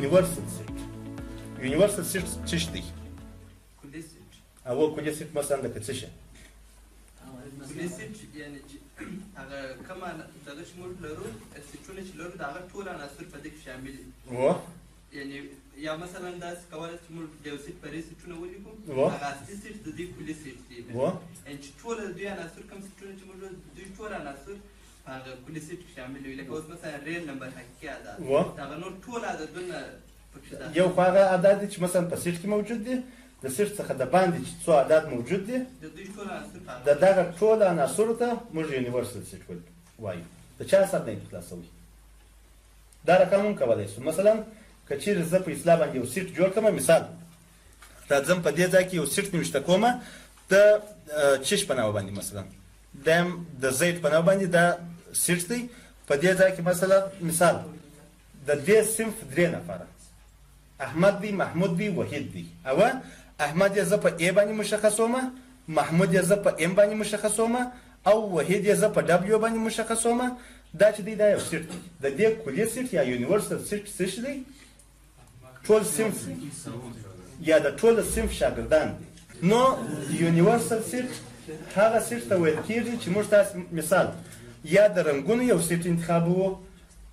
یونیورسل سیټ. یونیورسل سیټ څه شی دی؟ کلي سیټ. او کلي سیټ مثلا لکه څه شی؟ کلي سیټ یعنې چې هغه کومه دغه چې موږ لرو سیټونه چې لرو د هغه ټول عناصر په دې کې شامل دي. یعنې یا مثلا داسې کولی چې موږ د یو سیټ پرې سیټونه ولیکو هغه اصلي سیټ د دې کلي سیټ دی. یعنې چې ټول د دوی عناصر کوم سیټونه چې موږ دوی ټول عناصر په هغه کلي سیټ کې شامل وي. لکه اوس مثلا ریل نمبر حقیقي عدد د هغه نور ټول عددونه پکې داخل. یو خو هغه عدد دی چې مثلا په سیټ کې موجود دی، د سیټ څخه د باندې چې څو عدد موجود دي د دوی ټول عناصر د دغه ټول عناصرو ته موږ یونیورسل سیټ وایو. د چا سره نه خلاصوي. دا رقم هم کولی شو. مثلا که چیرې زه په اصطلاح باندې یو سیټ جوړ کړم، مثال راځم په دې ځای کې یو سیټ نوشته کومه د چش په نامه باندې، مثلا د زید په نامه باندې دا سیټ دی. په دې ځای کې مثلا مثال د دې صنف 3 نفره احمد دی، محمود دی، وحید دی. او احمد یې زه په ای باندې مشخصومه، محمود یې زه په ام باندې مشخصومه، او وحید یې زه په ډبلیو باندې مشخصومه. دا چې دی دا یو سیټ دی. د دې کلي سیټ یا یونیورسل سیټ څه شی دی؟ ټول صنف یا د ټول صنف شاګردان دي. نو یونیورسل سیټ هغه سیټ ته ویل کېږي چې موږ تاسو مثال یا د رنګونو یو سیټ انتخابوو،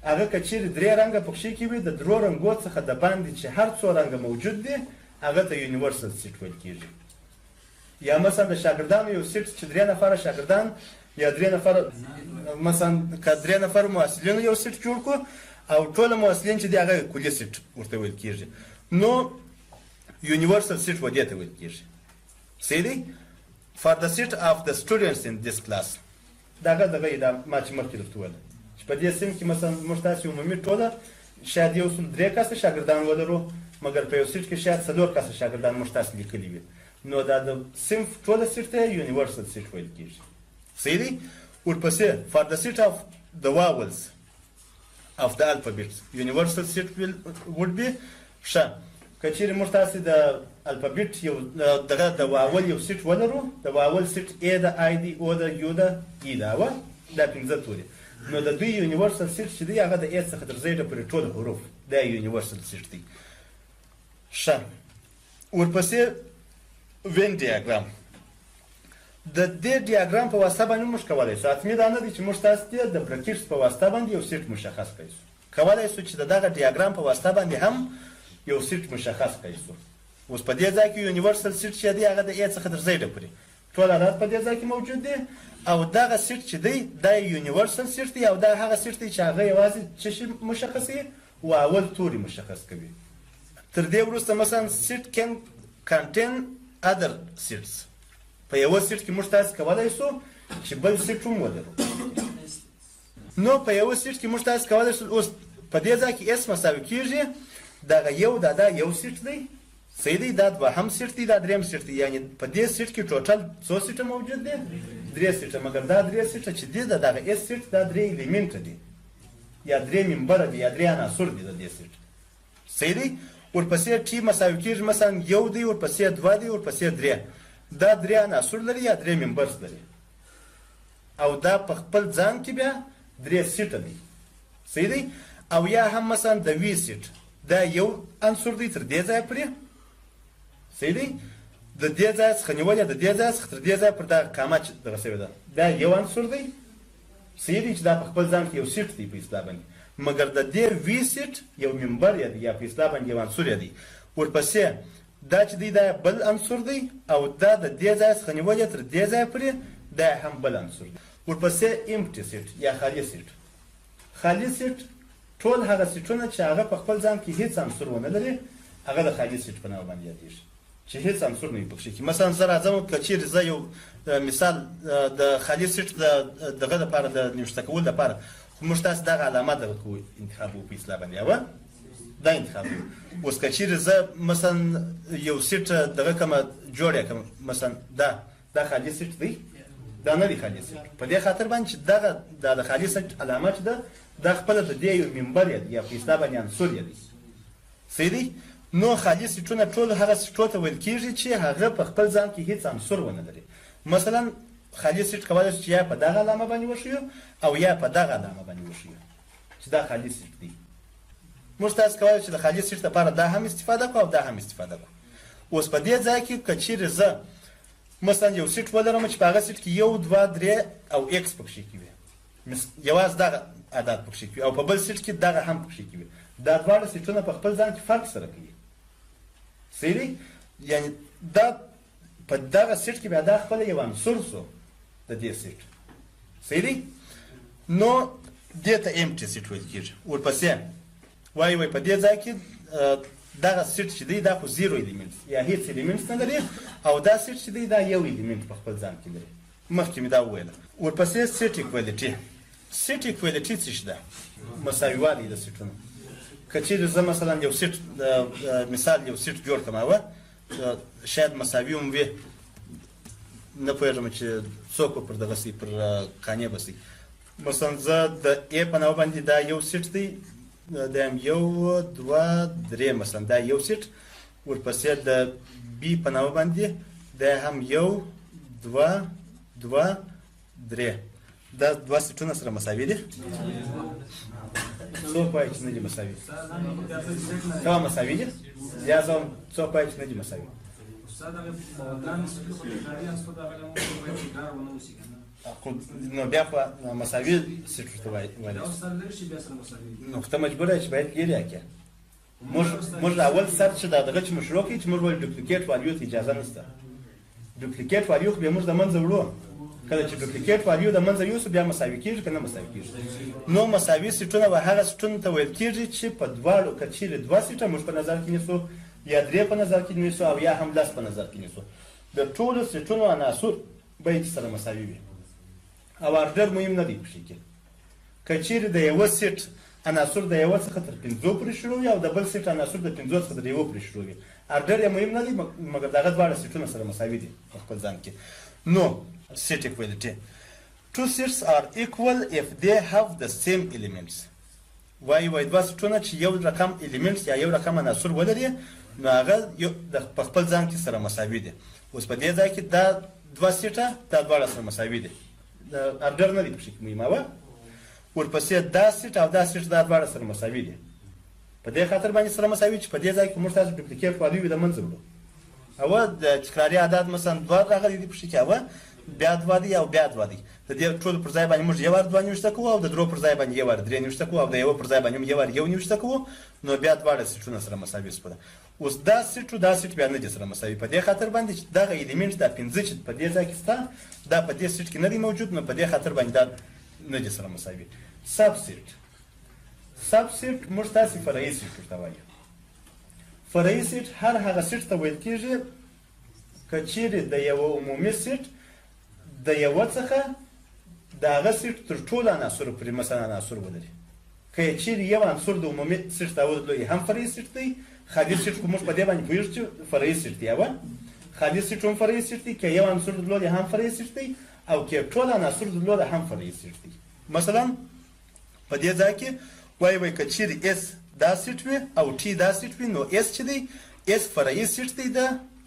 هغه که چیرې 3 رنګه پکښې کې وي، د 3 رنګو څخه د باندې چې هر څو رنګه موجود دي هغه ته یونیورسل سیټ ویل کېږي. یا مثلا د شاګردانو یو سیټ چې 3 نفره شاګردان یا 3 نفره مثلا که 3 نفره محصلینو یو سیټ جوړ کړو او ټول محصلین چې دی هغه کلي سیټ ورته ویل کېږي. نو یونیورسل سیټ ودې ته ویل کېږي. صحیح دی؟ for the seat of the students in this class. دغه دا ما چې مخکې درته وویل چې په دې صنف کې مثلا موږ تاسې عمومي ټوله شاید یو څو 3 کسه شاګردان ولرو، مګر په یو سیټ کې شاید 4 کسه شاګردان موږ تاسې لیکلي وي. نو دا د صنف ټوله سیټ ته یونیورسل سیټ ویل کېږي. صحیح دی؟ ورپسې for the seat of the vowels of the alphabets universal seat would be ښه. که چیرې موږ تاسې د الفابیټ یو دغه د واول یو سیټ ولرو، د واول سیټ ای ده، آی دی، او ده، یو ده، ای ده، دا 15 توري. نو د دوی یونیورسل سیټ چې دی هغه د ای څخه تر زیډه پورې ټول حروف دا یونیورسل سیټ دی. ښه. ورپسې وین ډیاګرام. د دې ډیاګرام په واسطه باندې موږ کولی شو، حتمي دا نه دی چې موږ تاسو ته د برکټس په واسطه باندې یو سیټ مشخص کړی شو. کولی شو چې د دغه ډیاګرام په واسطه باندې هم یو سیټ مشخص کړی شو. اوس په دې ځای کې یونیورسل سیټ چې دی هغه د ای څخه تر زیډه پورې ټول عدد په دې ځای کې موجود دی، او دغه سیټ چې دی دا یونیورسل سیټ دی، او دا هغه سیټ دی چې هغه یوازې څه شی مشخصوي؟ واول توري مشخص کوي. تر دې وروسته مثلا سیټ can contain other seats. په یو سیټ کې موږ تاسو کولی شو چې بل سیټ هم ولرو. نو په یو سیټ کې موږ تاسو کولی شو اوس په دې ځای کې اس مساوي کېږي دغه یو دا یو سیټ دی. صحیح دی؟ دا دوهم سیټ دی، دا دریم سیټ دی. یعنې په دې سیټ کې ټوټل څو سیټه موجود دي؟ 3 سیټه. مګر دا 3 سیټه چې دی دغه اس سیټ دا 3 الیمنټه دي یا 3 ممبره دي یا 3 عناصر دي د دې سیټ. صحیح دی؟ ورپسې ټي مساوي کېږي مثلا 1 دی، ورپسې 2 دی، ورپسې 3. دا 3 عناصر لري یا 3 ممبرز لري، او دا په خپل ځان کې بیا 3 سیټه دي. صحیح دی؟ او یا هم مثلا د وی سیټ دا یو عنصر دی تر دې ځایه پورې. صحیح دی؟ د دې ځای څخه نیولې د دې ځای څخه تر دې ځایه پر دغه قامه چې دغه شوې ده دا یو عنصر دی. صحیح دی؟ چې دا په خپل ځان کې یو سیټ دی په اصطلاح باندې. مګر د دې وی سیټ یو ممبر دی یا په اصطلاح باندې یو عنصر دی. ورپسې دا چې دی دا بل عنصر دی، او دا د دې ځای څخه نیولې تر دې ځایه پورې دا هم بل عنصر دی. ورپسې امپټي سیټ یا خالي سیټ. خالي سیټ ټول هغه سیټونه چې هغه په خپل ځان کې هیڅ عنصر ونه لري هغه د خالي سیټ په نامه باندې یادېږي، چې هیڅ عنصر نه وي پکښې کې. مثلا زه راځم که چیرې زه یو مثال د خالي سیټ دغه دپاره د نوشته کولو دپاره خو موږ تاسو دغه علامه دغه کوو انتخابوو په اصطلاح باندې دا انتخابوو. اوس که چیرې زه مثلا یو سیټ دغه کومه جوړ کړم مثلا دا خالي سیټ دی، دا نه دی خالي سیټ په دې خاطر باندې چې دغه د خالي سیټ علامه چې ده دا خپله د دې یو ممبر یا په اصطلاح باندې عنصر دی. صحیح دی؟ نو خالي سیټونه ټول هغه سیټو ته ویل کېږي چې هغه په خپل ځان کې هیڅ عنصر ونه لري. مثلا خالي سیټ کولی شي چې یا په دغه علامه باندې وښیو او یا په دغه علامه باندې وښیو چې دا خالي سیټ دی. موږ تاسو کولی چې د خالي سیټ لپاره دا هم استفاده کړو او دا هم استفاده کړو. اوس په دې ځای کې که چیرې زه مثلا یو سیټ ولرم چې په هغه سیټ کې 1 2 3 او x پکښې کې وي، یوازې دغه عدد پکښې کې وي، او په بل سیټ کې دغه هم پکښې کې وي، دا دواړه سیټونه په خپل ځان کې فرق سره کوي. صحیح دی؟ یعنې دا په دغه سیټ کې بیا دا خپله یو عنصر شو د دې سیټ. صحیح دی؟ نو دې ته امټي سیټ ویل کېږي. ورپسې وایي په دې ځای کې دغه سیټ چې دی دا خو 0 الیمنټ یا هیڅ الیمنټ نه لري، او دا سیټ چې دی دا یو الیمنټ په خپل ځان کې لري. مخکې مې دا وویله. ورپسې سیټ ایکوالټي. سیټ ایکوالټي څه شي ده؟ مساویوالی د سیټونو. که چیرې زه مثلا یو سیټ مثال یو سیټ جوړ کړم، هغه شاید مساوي هم وي، نه پوهېږم چې څوک به پر دغه سي پر قانع به سي. مثلا زه د A په نامه باندې دا یو سیټ دی، دا هم 1 2 3 مثلا دا یو سیټ. ورپسې د B په نامه باندې دا هم 1 2 2 3 دا دوه سیټونه سره مساوي دي. څوک وایي چې نه دي مساوي؟ دا مساوي دي؟ یا زه څوک وایي چې نه دي مساوي؟ نو بیا خو مساوي سیټ ورته وایي. نو خو ته مجبوره یې چې باید ګیر یې کړې. موږ اول سر چې دغه چې موږ شروع کړي چې موږ وایو ډوپلیکیټ والیو ته اجازه نشته. ډوپلیکیټ والیو خو بیا موږ د منځه وړو. کله چې ډوپلیکیټ والیو د منځه یوسو بیا مساوي کېږي که نه مساوي کېږي. نو مساوي سیټونه به هغه سیټونو ته ویل کېږي چې په دواړو که چیرې 2 سیټه موږ په نظر کې نیسو، یا 3 په نظر کې نیسو، او یا هم 10 په نظر کې نیسو، د ټولو سیټونو عناصر باید سره مساوي وي. او اردر مهم نه دی پکښې کې. که چیرې د یوه سیټ عناصر د یوه څخه تر 5 پورې شروع وي، او د بل سیټ عناصر د 5 څخه تر 1 پورې شروع وي، اردر یې مهم نه دی، مګر دغه دواړه سیټونه سره مساوي دي په خپل ځان کې. نو set equality. Two sets are equal if they have the same elements. وایي دوه سیټونه چې یو رقم الیمنټ یا یو رقم عناصر ولري، نو هغه په خپل ځان کې سره مساوي دي. اوس په دې ځای کې دا دوه سیټه دا دواړه سره مساوي دي، اردر نه دی پکښې مهمه وه. ورپسې دا سیټ او دا سیټ دا دواړه سره مساوي دي. په دې خاطر باندې سره مساوي چې په دې ځای کې موږ تاسو ډوپلیکیټ والیو د منځه وړو. اوه د تکراري عدد مثلا 2 راغلي دي پکښې کې، اوه بیا 2 دي او بیا 2 دي. د دې ټولو پر ځای باندې موږ 1 وار 2 نیوشته کوو، او د درو پر ځای باندې 1 وار 3 نیوشته کوو، او د یوه پر ځای باندې هم 1 وار 1 نیوشته کوو. نو بیا دواړه سیټونه سره مساوي شول. اوس دا سیټ او دا سیټ بیا نه دي سره مساوي په دې خاطر باندې چې دغه الیمنټ دا 5 چې په دې ځای کې شته دا په دې سیټ کې نه دی موجود، نو په دې خاطر باندې دا نه دي سره مساوي. سب سیټ. سب سیټ موږ تاسې فرعي سیټ ورته وایو. فرعي سیټ هر هغه سیټ ته ویل کېږي که چیرې د یوه عمومي سیټ د یوه څخه د هغه سیټ تر ټولو عناصرو پورې مثلا عناصر ولري. که یې چیرې یو عنصر د عمومي سیټ ته ودرلوي هم فرعي سیټ دی. خالي سیټ خو موږ په دې باندې پوهېږو چې فرعي سیټ دی. یوه خالي سیټ هم فرعي سیټ دی، که یو عنصر درلودی هم فرعي سیټ دی، او که ټول عناصر درلوده هم فرعي سیټ دی. مثلا په دې ځای کې وایي که چیرې اس دا سیټ وي او ټي دا سیټ وي، نو اس چې دی اس فرعي سیټ دی د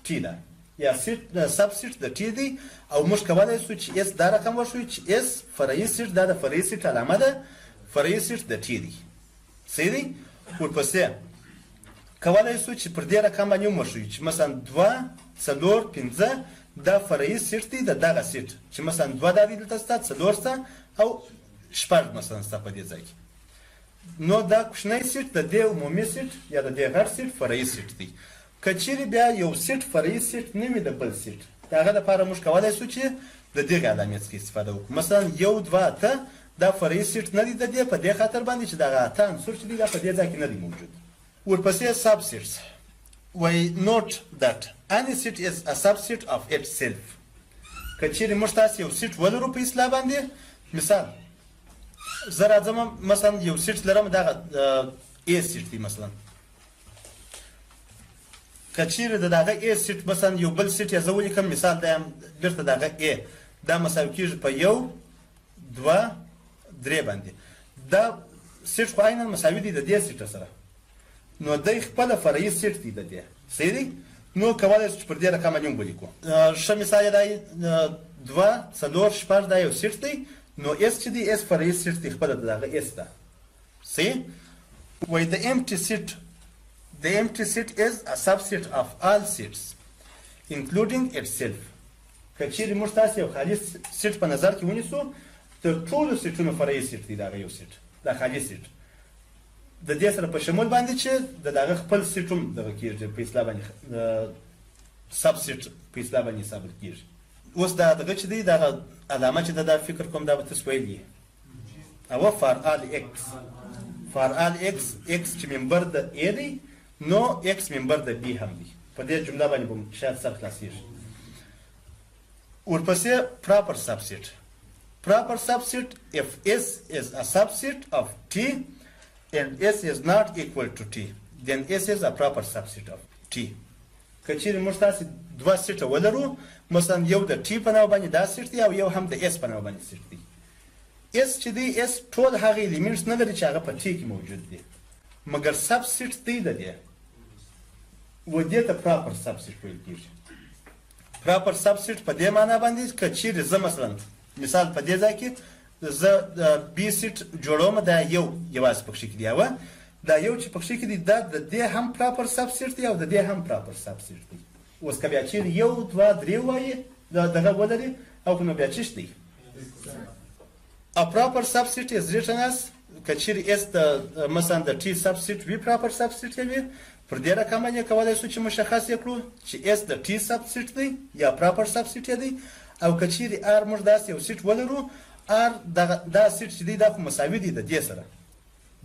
ټي ده، یا سیټ سب سیټ د ټي دی. او موږ کولی شو چې اس دا رقم وښیو چې اس فرعي سیټ دا د فرعي سیټ علامه ده، فرعي سیټ د ټي دی. صحیح دی؟ ورپسې کولی شو چې پر دې رقم باندې هم وښیو چې مثلا 2 4 5 دا فرعي سیټ دی د دغه سیټ، چې مثلا 2 دا دی دلته شته، 4 شته، او 6 مثلا شته په دې ځای کې. نو دا کوچنی سیټ د دې عمومي سیټ یا د دې غټ سیټ فرعي سیټ دی. که چیرې بیا یو سیټ فرعي سیټ نه وي د بل سیټ، د هغه دپاره موږ کولی شو چې د دغې علامې څخه استفاده وکړو. مثلا 1 2 8 دا فرعي سیټ نه دی د دې په دې خاطر باندې چې دغه 8 عنصر چې دی دا په دې ځای کې نه دی موجود. ورپسې سب سیټس. وایي نوټ that any set is a subset of itself. که چیرې موږ تاسې یو سیټ ولرو په اصطلاح باندې، مثال زه راځم مثلا یو سیټ لرم دغه A سیټ دی مثلا. که چیرې د دغه A سیټ مثلا یو بل سیټ یې زه ولیکم، مثال دا یم بیرته دغه A دا مساوي کېږي په 1 2 3 باندې. دا سیټ خو عیناً مساوي دی د دې سیټ سره، نو دی خپله فرعي سیټ دی د دې. صحیح دی؟ نو کولی شو چې پر دې رقم باندې هم ولیکو. ښه مثال یې دا 2 4 6 دا یو سیټ دی، نو اس چې دی اس فرعي سیټ دی خپله د دغه اس ده. صحیح؟ وای the empty set is a subset of all sets including itself. که چیرې موږ تاسې یو خالي سیټ په نظر کې ونیسو تر ټولو سیټونو فرعي سیټ دی د هغه یو سیټ دا خالي سیټ د دې سره په شمول باندې چې د هغه خپل سیټ هم دغه کېږي په اصطلاح باندې سب سیټ په اصطلاح باندې ثابت کېږي. اوس دا دغه چې دی دغه علامه چې دا فکر کوم دا به تاسو ویلي او for all x چې ممبر د a دی نو x ممبر د b هم دی په دې جمله باندې به شاید سر خلاصېږي. ورپسې proper subset if s is a subset of t and s is not equal to t then s is a proper subset of t. که چیرې موږ تاسې دوه سیټه ولرو مثلا یو د t په نوع باندې دا سیټ دی او یو هم د s په نوع باندې سیټ دی. s چې دی s ټول هغه الیمنټس نه لري چې هغه په t کې موجود دي مګر سب سیټ دی د دې و دې ته proper subset ویل کېږي. proper subset په دې معنی باندې که چیرې زه مثلا مثال په دې ځای کې زه b سیټ جوړوم دا یوازې پکښې کې دی او دا یو چې پکښې کې دی دا د دې هم proper subset دی او د دې هم proper subset دی. اوس که بیا چیرې یو دوه درې وایي دغه ولري او که نو بیا څه دی a proper subset is written as که چیرې s د مثلا د t subset وي proper subset وي پر دې رقم باندې کولای شو چې مشخص یې کړو چې s د t subset دی یا proper subset دی او که چیرې r موږ داسې یو سیټ ولرو r دا سیټ چې دی دا خو مساوي دی د دې سره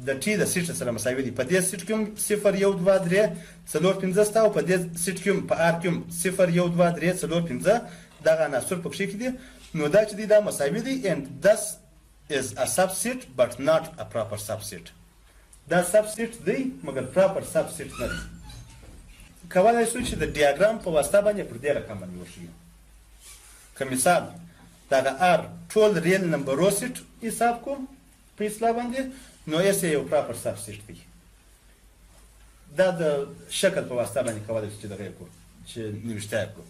د t د سیټ سره مساوي دی په دې سیټ کې هم 0 1 2 3 4 5 ستا او په دې سیټ کې هم په r کې هم 0 1 2 3 4 5 دغه عناصر پکښې کې دي نو دا چې دی دا مساوي دی and thus is a subset but not a proper subset. دا subset دی مګر proper subset نه دی. کولای شو چې د ډیاګرام په واسطه باندې پر دې رقم باندې وښیو. که مثال دغه r ټول ریل نمبرو سیټ حساب کوم په اصطلاح باندې نو s یو proper subset دی. دا د شکل په واسطه باندې کولای شو چې دغه یې کړو چې نوشته یې کړو.